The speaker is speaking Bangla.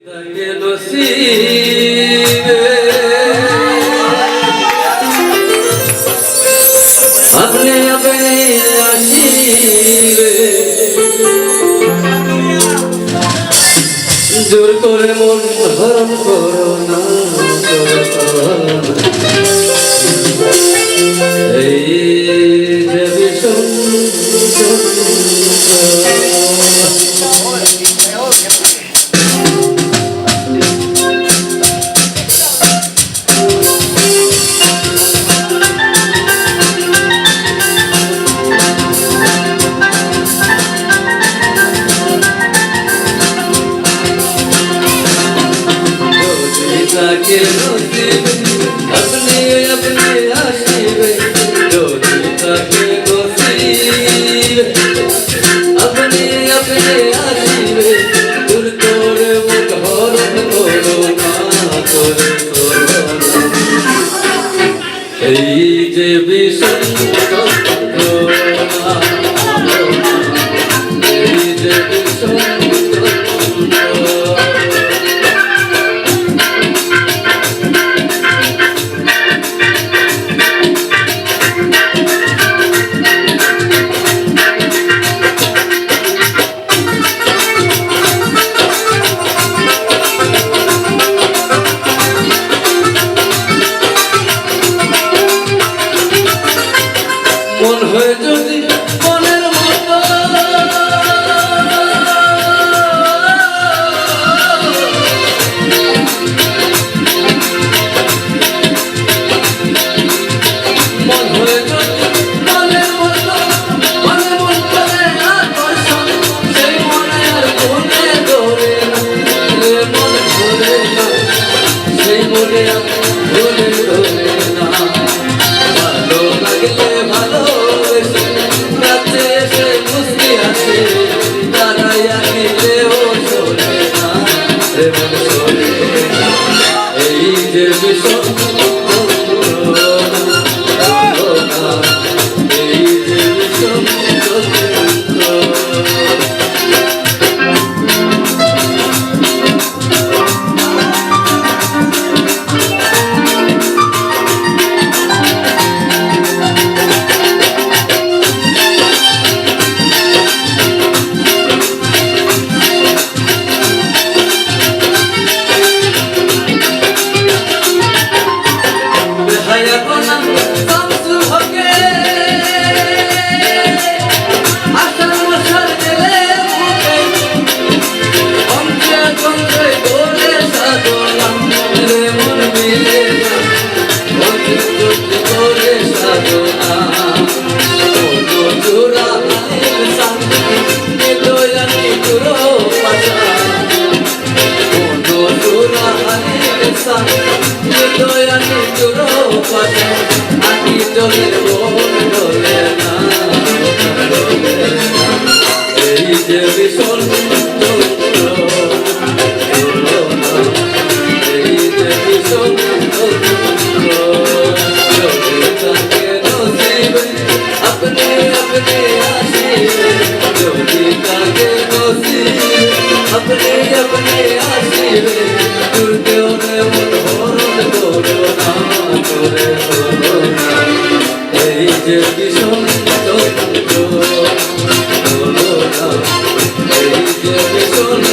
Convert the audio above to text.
अपने अपने आशीर्वे জোর করে মন হরণ করো না এই যে বিষম के नसीब अपने अपने आशीर्वे जो जीता के नसीब अपने अपने आशीर्वे दूर तोड़े मुख हरण करो ना करे करो ना এই যে বিষম যন্ত্রণা এই যে বিষম মন হয়ে যদি মনের মতো মন হয়ে যদি মনের মতো মনে মন করে আকর্ষণ সেই মনে আর মনে ধরে না রে মন ধরে না সেই মনে আর মনে ধরে না ভালো লাগলে ভালো এই যে বিষম এই যে বিষম এই যে বিষম এই যে বিষম अपने अपने आशीर्वे जो जीता के नसीब अपने अपने आशीर्वे दूर तोड़े मुख हरण करो ना करे करो ना এই যে বিষম এই যে বিষম